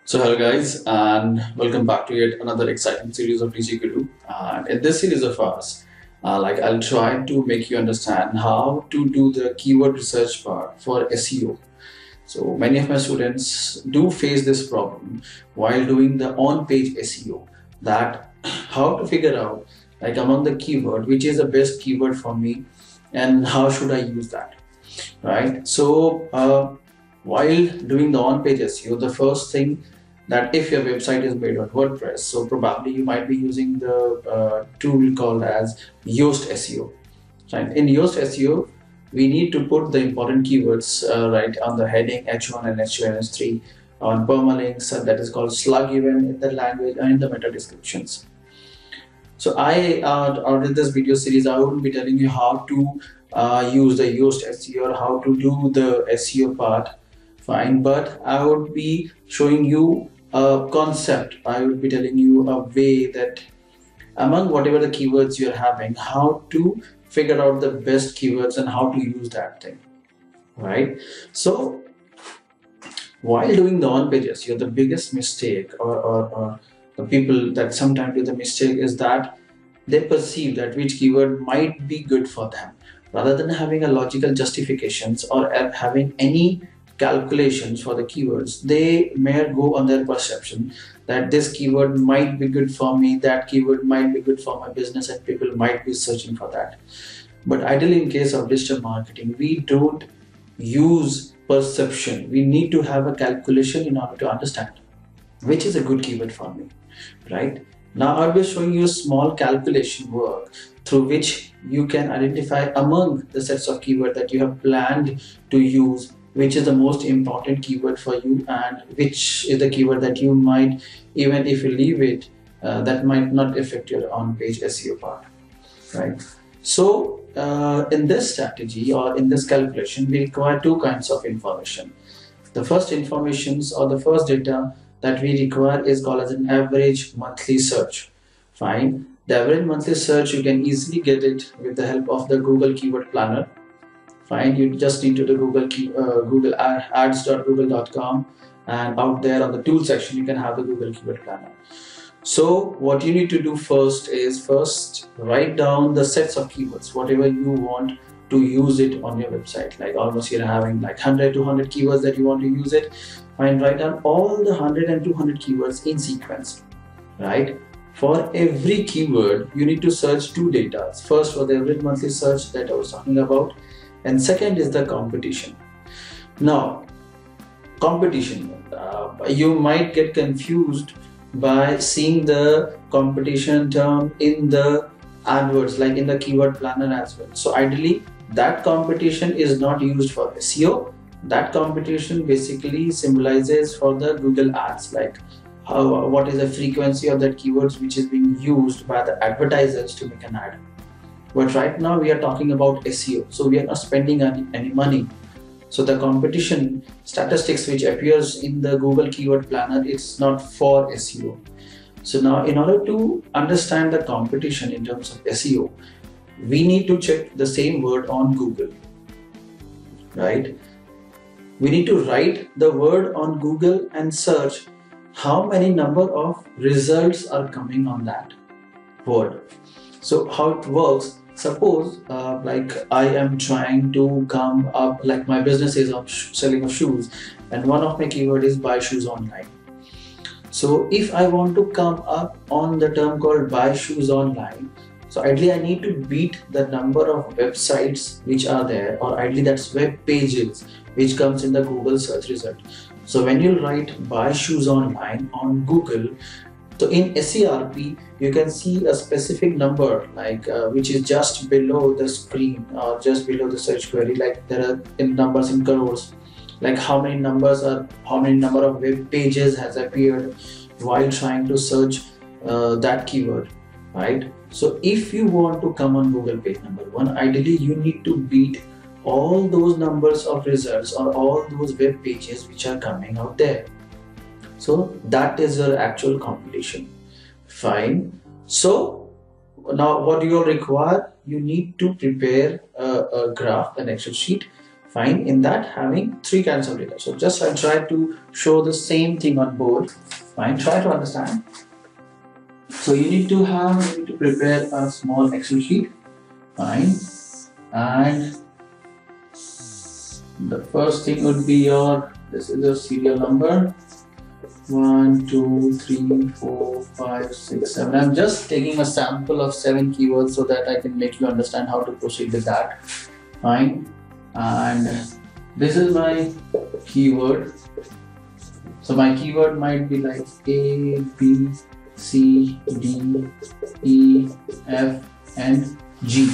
So hello guys, and welcome back to yet another exciting series of DG Guru. And in this series of ours, I'll try to make you understand how to do the keyword research part for SEO. So many of my students do face this problem while doing the on-page SEO. That how to figure out among the keyword which is the best keyword for me, and how should I use that, right? While doing the on-page SEO, the first thing that if your website is made on WordPress, so probably you might be using the tool called as Yoast SEO. Right? In Yoast SEO, we need to put the important keywords right on the heading H1 and H2 and H3 on permalinks, that is called slug event in the language and in the meta descriptions. So out in this video series, I will be telling you how to use the Yoast SEO or how to do the SEO part. Fine, but I would be showing you a concept. I would be telling you a way that among whatever the keywords you're having, how to figure out the best keywords and how to use that thing, right? So while doing the on-page SEO, the biggest mistake or the people that sometimes do the mistake is that they perceive that which keyword might be good for them rather than having a logical justifications or having any calculations for the keywords. They may go on their perception that this keyword might be good for me, that keyword might be good for my business, and people might be searching for that. But ideally, in case of digital marketing, we don't use perception. We need to have a calculation in order to understand which is a good keyword for me, right? Now I'll be showing you a small calculation work through which you can identify among the sets of keywords that you have planned to use which is the most important keyword for you and which is the keyword that you might, even if you leave it, that might not affect your on-page SEO part, right? So in this strategy or in this calculation, we require two kinds of information. The first informations or the first data that we require is called as an average monthly search. Fine. The average monthly search, you can easily get it with the help of the Google Keyword Planner. Fine, you just need to do Google ads.google.com, and out there on the tool section you can have the Google Keyword Planner. So what you need to do first is write down the sets of keywords, whatever you want to use it on your website. Like almost you're having like 100 to 100 keywords that you want to use it. Fine, write down all the 100 and 200 keywords in sequence, right? For every keyword, you need to search two data. First, for the average monthly search that I was talking about, and second is the competition. Now, competition, you might get confused by seeing the competition term in the AdWords, like in the keyword planner as well. So ideally, that competition is not used for SEO. That competition basically symbolizes for the Google ads, like what is the frequency of that keywords which is being used by the advertisers to make an ad. But right now we are talking about SEO, so we are not spending any money. So the competition statistics which appears in the Google Keyword Planner, it's not for SEO. So now in order to understand the competition in terms of SEO, we need to check the same word on Google, right? We need to write the word on Google and search how many number of results are coming on that word. So how it works, suppose I am trying to come up, like my business is of selling of shoes and one of my keyword is buy shoes online. So if I want to come up on the term called buy shoes online, so ideally I need to beat the number of websites which are there, or ideally that's web pages which comes in the Google search result. So when you write buy shoes online on Google, so in SERP, you can see a specific number which is just below the screen or just below the search query, like there are numbers in crores, like how many number of web pages has appeared while trying to search that keyword, right? So if you want to come on Google page number one, ideally you need to beat all those numbers of results or all those web pages which are coming out there. So that is your actual competition. Fine. So now what you will require, you need to prepare a graph, an Excel sheet fine, in that having three kinds of data. So just I'll try to show the same thing on board. Fine, try to understand. So you need to prepare a small Excel sheet. Fine, and the first thing would be this is your serial number 1, 2, 3, 4, 5, 6, 7. I'm just taking a sample of 7 keywords so that I can make you understand how to proceed with that. Fine, and this is my keyword. So my keyword might be like A, B, C, D, E, F, and G,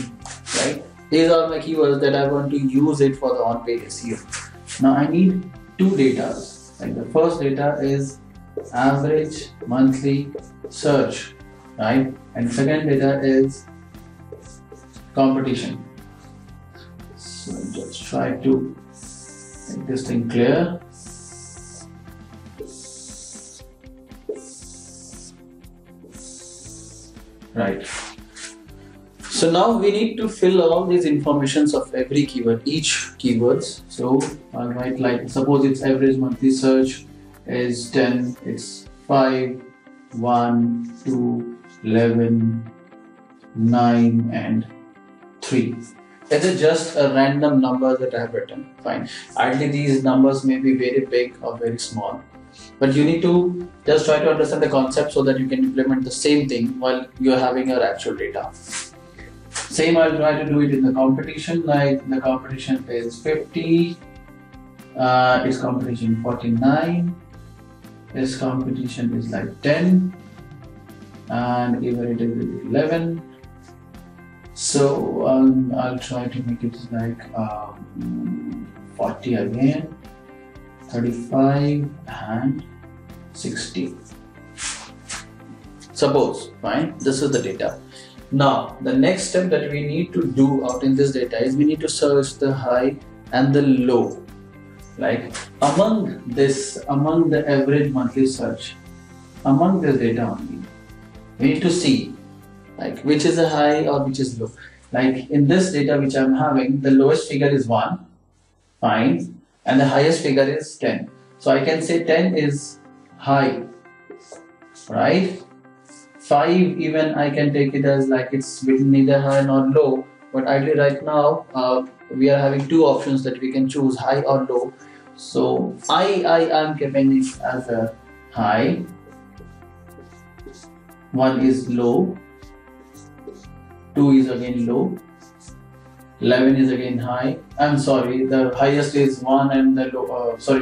right? These are my keywords that I want to use it for the on-page SEO. Now I need two data. Like the first data is average monthly search, right? And second data is competition. So just try to make this thing clear. Right. So now we need to fill all these informations of every keyword, each keywords. So I'll write like, suppose its average monthly search is 10, it's 5, 1, 2, 11, 9, and 3. It is just a random number that I have written. Fine. Ideally, these numbers may be very big or very small, but you need to just try to understand the concept so that you can implement the same thing while you are having your actual data. Same, I'll try to do it in the competition. Like the competition is 50, its competition 49, its competition is like 10, and even it is 11. So I'll try to make it like 40 again, 35 and 60. Suppose, fine, this is the data. Now the next step that we need to do out in this data is we need to search the high and the low. Like among the average monthly search, among this data only, we need to see like which is a high or which is low. Like in this data which I'm having, the lowest figure is 1, fine, and the highest figure is 10. So I can say 10 is high, right? 5 even I can take it as like it's neither high nor low, but ideally right now we are having two options that we can choose, high or low. So I am keeping it as a high, 1 is low, 2 is again low, 11 is again high. I'm sorry, the highest is 1 and the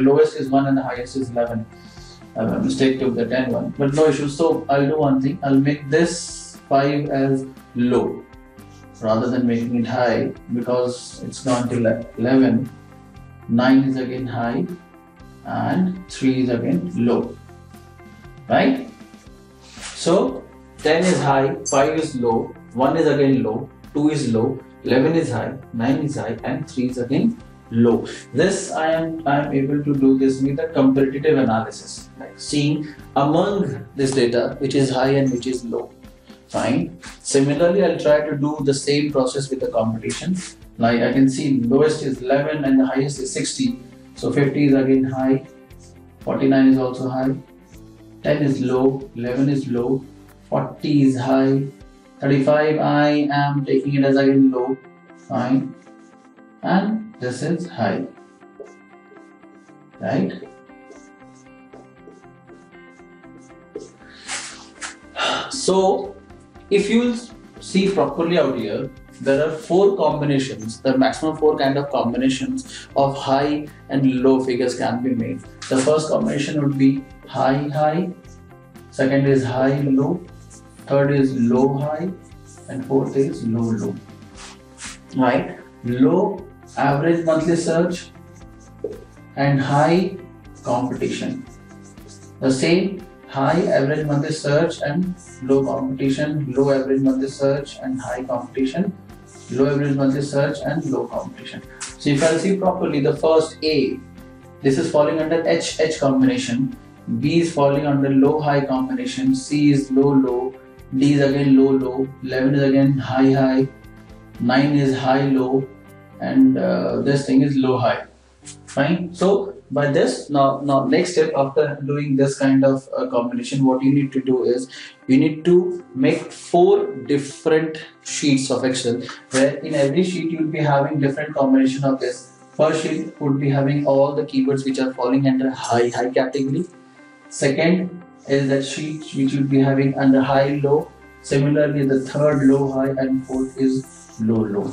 lowest is 1 and the highest is 11. Mistake took the 10 one, but no issue. So I'll do one thing, I'll make this 5 as low rather than making it high, because it's gone till 11. 9 is again high and 3 is again low, right? So 10 is high, 5 is low, 1 is again low, 2 is low, 11 is high, 9 is high, and 3 is again low. This I am able to do this with a comparative analysis, like seeing among this data which is high and which is low. Fine. Similarly, I'll try to do the same process with the competition. Like I can see lowest is 11 and the highest is 60. So 50 is again high, 49 is also high, 10 is low, 11 is low, 40 is high, 35 I am taking it as again low, fine, and this is high, right? So if you see properly out here, there are 4 combinations, the maximum 4 kind of combinations of high and low figures can be made. The first combination would be high high, second is high low, third is low high, and fourth is low low, right? Low average monthly search and high competition. The same high average monthly search and low competition, low average monthly search and high competition, low average monthly search and low competition. So if I see properly, the first A, this is falling under H combination, B is falling under low high combination, C is low low, D is again low low, 11 is again high high, 9 is high low, and this thing is low high. Fine. So by this, now next step after doing this kind of combination, what you need to do is you need to make 4 different sheets of Excel, where in every sheet you will be having different combination of this. First sheet would be having all the keywords which are falling under high category. Second is that sheet which will be having under high low. Similarly, the third low high, and fourth is low low.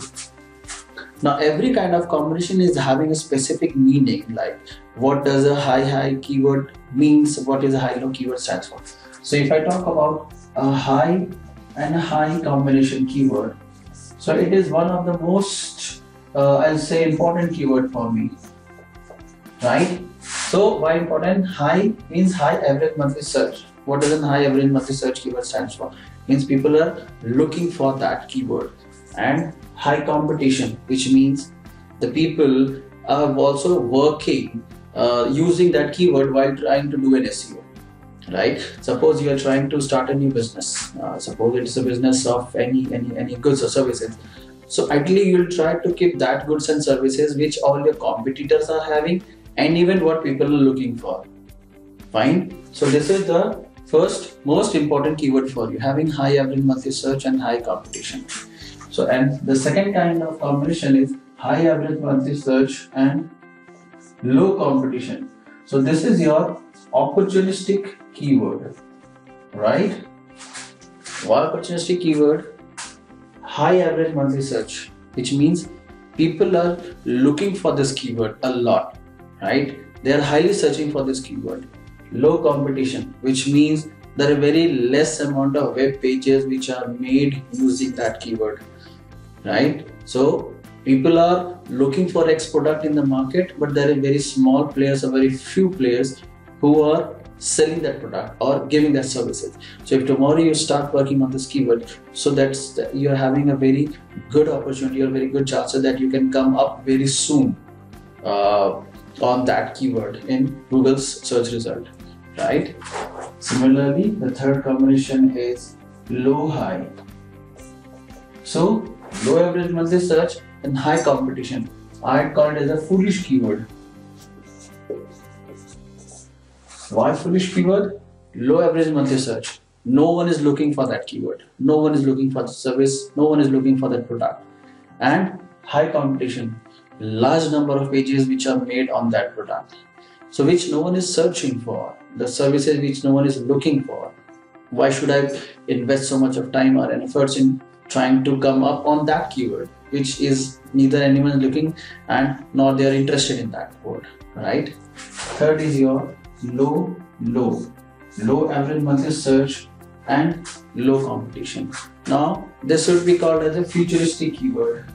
Now every kind of combination is having a specific meaning, like what does a high keyword means, what is a high low keyword stands for. So if I talk about a high and a high combination keyword, so it is one of the most I'll say important keyword for me, right? So why important? High means high average monthly search. What does a high average monthly search keyword stands for? Means people are looking for that keyword. And high competition, which means the people are also working using that keyword while trying to do an SEO, right? Suppose you are trying to start a new business. Suppose it's a business of any goods or services. So ideally you will try to keep that goods and services which all your competitors are having, and even what people are looking for. Fine. So this is the first most important keyword for you, having high average monthly search and high competition. So, and the second kind of combination is high average monthly search and low competition. So this is your opportunistic keyword, right? What opportunistic keyword? High average monthly search, which means people are looking for this keyword a lot, right? They are highly searching for this keyword. Low competition, which means there are very less amount of web pages which are made using that keyword, right? So people are looking for X product in the market, but there are very small players or very few players who are selling that product or giving that services. So if tomorrow you start working on this keyword, so that's you're having a very good opportunity or very good chances that you can come up very soon on that keyword in Google's search result, right? Similarly, the third combination is low high. So low average monthly search and high competition. I call it as a foolish keyword. Why foolish keyword? Low average monthly search. No one is looking for that keyword. No one is looking for the service. No one is looking for that product. And high competition. Large number of pages which are made on that product. So which no one is searching for. The services which no one is looking for. Why should I invest so much of time or efforts in trying to come up on that keyword, which is neither anyone is looking and nor they are interested in that word, right? Third is your low average monthly search and low competition. Now this should be called as a futuristic keyword.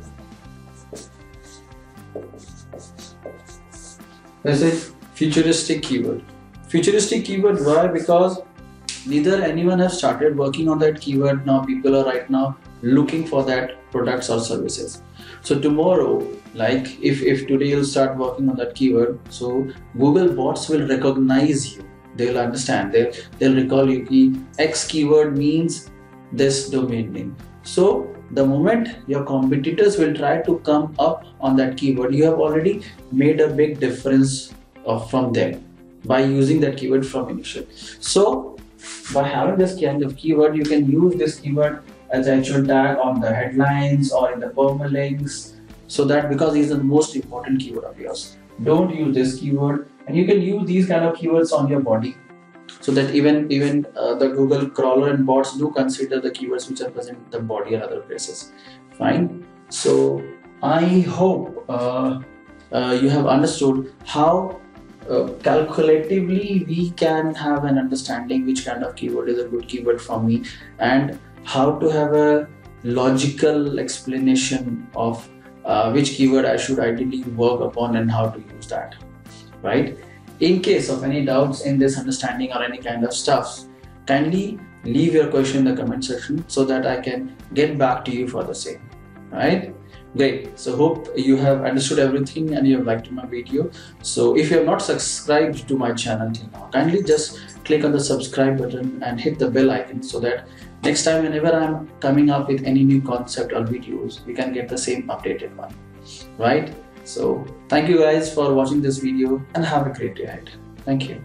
This is futuristic keyword. Futuristic keyword, why? Because neither anyone has started working on that keyword. Now people are right now looking for that products or services. So tomorrow, like if today you'll start working on that keyword, so Google bots will recognize you. They'll understand. They'll recall you ki X keyword means this domain name. So the moment your competitors will try to come up on that keyword, you have already made a big difference from them by using that keyword from initial. So by having this kind of keyword, you can use this keyword as actual tag on the headlines or in the permalinks, so that because these are the most important keyword of yours. Don't use this keyword, and you can use these kind of keywords on your body, so that even the Google crawler and bots do consider the keywords which are present in the body and other places. Fine. So I hope you have understood how calculatively we can have an understanding which kind of keyword is a good keyword for me, and how to have a logical explanation of which keyword I should ideally work upon and how to use that, right? In case of any doubts in this understanding or any kind of stuff, kindly leave your question in the comment section so that I can get back to you for the same, right? Great. So hope you have understood everything and you have liked my video. So if you have not subscribed to my channel till now, kindly just click on the subscribe button and hit the bell icon, so that next time whenever I'm coming up with any new concept or videos, you can get the same updated one. right? So thank you guys for watching this video and have a great day ahead. Thank you.